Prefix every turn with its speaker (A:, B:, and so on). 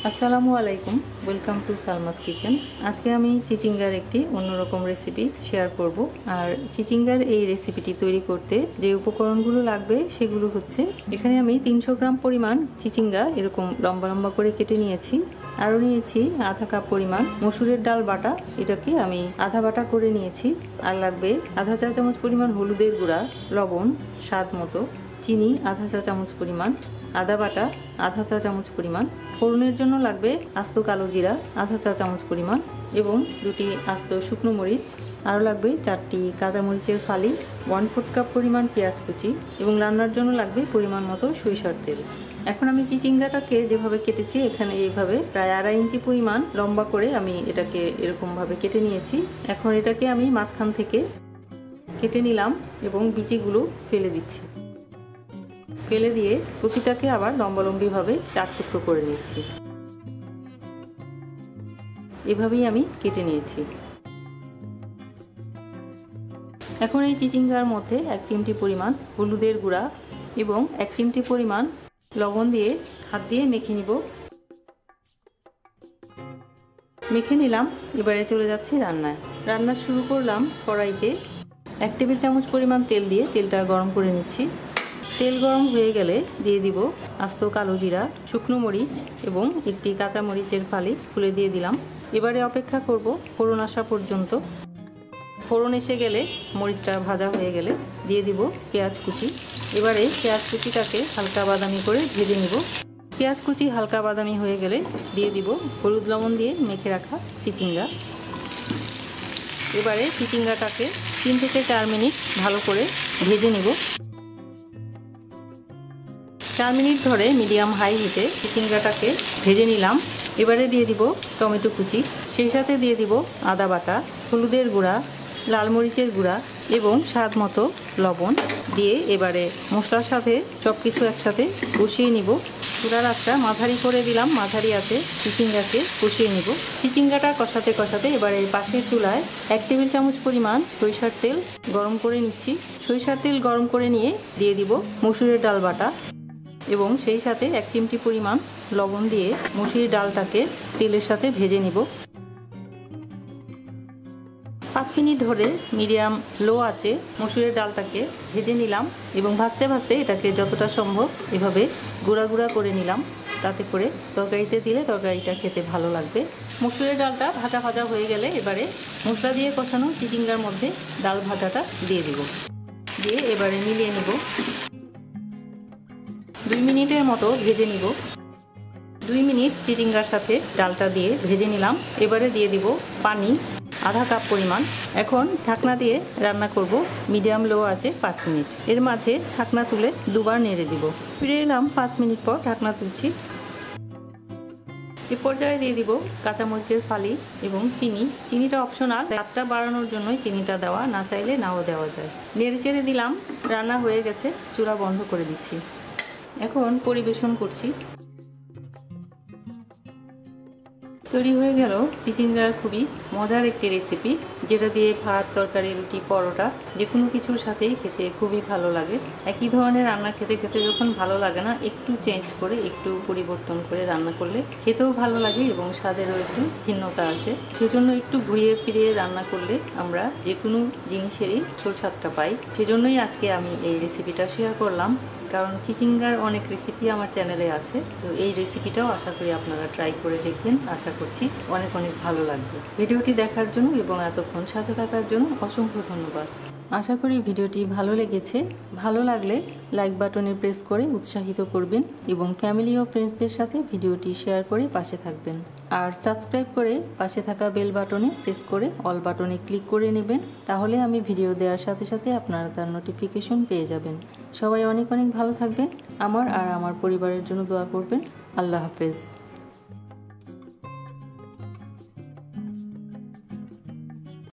A: আসসালামু আলাইকুম, welcome to Salma's kitchen. আজকে আমি চিচিঙ্গার একটি অন্যরকম রেসিপি শেয়ার করব। আর চিচিঙ্গার এই রেসিপিটি তৈরি করতে যে উপকরণগুলো লাগবে সেগুলো হচ্ছে, এখানে আমি 300 গ্রাম পরিমাণ চিচিঙ্গা এরকম লম্বা লম্বা করে কেটে নিয়েছি। আরও নিয়েছি আধা কাপ পরিমাণ মসুরের ডাল বাটা, এটাকে আমি আধা বাটা করে নিয়েছি। আর লাগবে আধা চা চামচ পরিমাণ হলুদের গুঁড়া, লবণ স্বাদ মতো, চিনি আধা চা চামচ পরিমাণ, আদা বাটা আধা চা চামচ পরিমাণ, ফোড়নের জন্য লাগবে আস্ত কালো জিরা আধা চা চামচ পরিমাণ এবং 2টি আস্ত শুকনো মরিচ, আরও লাগবে 4টি কাঁচামরিচের ফালি, 1/4 কাপ পরিমাণ পেঁয়াজ কুচি এবং রান্নার জন্য লাগবে পরিমাণ মতো সরিষার তেল। এখন আমি চিচিঙ্গাটাকে যেভাবে কেটেছি, এখানে এইভাবে প্রায় 2.5 ইঞ্চি পরিমাণ লম্বা করে আমি এটাকে এরকমভাবে কেটে নিয়েছি। এখন এটাকে আমি মাঝখান থেকে কেটে নিলাম এবং বিচিগুলো ফেলে দিচ্ছি। ফেলে দিয়ে প্রতিটাকে আবার লম্বালম্বিভাবে 4 টুকরো করে নিচ্ছি। এভাবেই আমি কেটে নিয়েছি। এখন এই চিচিঙ্গার মধ্যে 1 চিমটি পরিমাণ হলুদের গুঁড়া এবং 1 চিমটি পরিমাণ লবণ দিয়ে হাত দিয়ে মেখে নিব। মেখে নিলাম। এবারে চলে যাচ্ছি রান্নায়। রান্না শুরু করলাম। কড়াইতে 1 টেবিল চামচ পরিমাণ তেল দিয়ে তেলটা গরম করে নিচ্ছি। তেল গরম হয়ে গেলে দিয়ে দিব আস্ত কালো জিরা, শুকনো মরিচ এবং 1টি কাঁচা মরিচের ফালি খুলে দিয়ে দিলাম। এবারে অপেক্ষা করব ফোড়ন আসা পর্যন্ত। ফোড়ন এসে গেলে, মরিচটা ভাজা হয়ে গেলে দিয়ে দিব পেঁয়াজ কুচি। এবারে পেঁয়াজ কুচিটাকে হালকা বাদামি করে ভেজে নিব। পেঁয়াজ কুচি হালকা বাদামি হয়ে গেলে দিয়ে দিব হলুদ লবণ দিয়ে মেখে রাখা চিচিঙ্গা। এবারে চিচিঙ্গাটাকে 3 থেকে 4 মিনিট ভালো করে ভেজে নিব। 4 মিনিট ধরে মিডিয়াম হাই হিটে চিচিঙ্গাটাকে ভেজে নিলাম। এবারে দিয়ে দিব টমেটো কুচি, সেই সাথে দিয়ে দিব আদা বাটা, হলুদের গুঁড়া, লাল মরিচের গুঁড়া এবং স্বাদ মতো লবণ দিয়ে এবারে মশলার সাথে সব কিছু একসাথে কষিয়ে নিব। চুলার আঁচটা মাঝারি করে দিলাম। মাঝারি আঁচে চিচিঙ্গাকে কষিয়ে নিব। চিচিঙ্গাটা কষাতে কষাতে এবারে পাশের চুলায় 1 টেবিল চামচ পরিমাণ সরিষার তেল গরম করে নিচ্ছি। সরিষার তেল গরম করে নিয়ে দিয়ে দিব মসুরের ডাল বাটা এবং সেই সাথে 1 চিমটি পরিমাণ লবণ দিয়ে মসুরির ডালটাকে তেলের সাথে ভেজে নিব। 5 মিনিট ধরে মিডিয়াম লো আঁচে মসুরের ডালটাকে ভেজে নিলাম এবং ভাজতে ভাজতে এটাকে যতটা সম্ভব এভাবে গুঁড়া গুঁড়া করে নিলাম। তাতে করে তরকারিতে দিলে তরকারিটা খেতে ভালো লাগবে। মসুরের ডালটা ভাজা ভাজা হয়ে গেলে এবারে মশলা দিয়ে কষানো চিচিঙ্গার মধ্যে ডাল ভাজাটা দিয়ে দিব। দিয়ে এবারে মিলিয়ে নিব। 2 মিনিটের মতো ভেজে নিব। 2 মিনিট চিচিঙ্গার সাথে ডালটা দিয়ে ভেজে নিলাম। এবারে দিয়ে দিব পানি আধা কাপ পরিমাণ। এখন ঢাকনা দিয়ে রান্না করব মিডিয়াম লো আঁচে 5 মিনিট। এর মাঝে ঢাকনা তুলে দুবার নেড়ে দিব। ফিরে এলাম 5 মিনিট পর। ঢাকনা তুলছি। এ পর্যায়ে দিয়ে দিব কাঁচামরিচের ফালি এবং চিনিটা অপশনাল, স্বাদটা বাড়ানোর জন্যই চিনিটা দেওয়া, না চাইলে নাও দেওয়া যায়। নেড়ে চেড়ে দিলাম। রান্না হয়ে গেছে। চুলা বন্ধ করে দিচ্ছি। এখন পরিবেশন করছি। তৈরি হয়ে গেল চিচিঙ্গার খুবই মজার একটি রেসিপি, যেটা দিয়ে ভাত, তরকারি, রুটি, পরোটা যে কোনো কিছুর সাথেই খেতে খুবই ভালো লাগে। একই ধরনের রান্না খেতে খেতে যখন ভালো লাগে না, একটু চেঞ্জ করে, একটু পরিবর্তন করে রান্না করলে খেতেও ভালো লাগে এবং স্বাদেরও একটু ভিন্নতা আসে। সেজন্য একটু ঘুরিয়ে ফিরিয়ে রান্না করলে আমরা যে কোনো জিনিসেরই স্বাদটা পাই। সেজন্যই আজকে আমি এই রেসিপিটা শেয়ার করলাম, কারণ চিচিঙ্গার অনেক রেসিপি আমার চ্যানেলে আছে। তো এই রেসিপিটাও আশা করি আপনারা ট্রাই করে দেখবেন। আশা করছি অনেক অনেক ভালো লাগবে। ভিডিওটি দেখার জন্য এবং এতক্ষণ সাথে থাকার জন্য অসংখ্য ধন্যবাদ। আশা করি ভিডিওটি ভালো লেগেছে। ভালো লাগলে লাইক বাটনে প্রেস করে উৎসাহিত করবেন এবং ফ্যামিলি ও ফ্রেন্ডসদের সাথে ভিডিওটি শেয়ার করে পাশে থাকবেন। আর সাবস্ক্রাইব করে পাশে থাকা বেল বাটনে প্রেস করে অল বাটনে ক্লিক করে নেবেন। তাহলে আমি ভিডিও দেওয়ার সাথে সাথে আপনারা তার নোটিফিকেশন পেয়ে যাবেন। সবাই অনেক অনেক ভালো থাকবেন। আমার আর আমার পরিবারের জন্য দোয়া করবেন। আল্লাহ হাফেজ।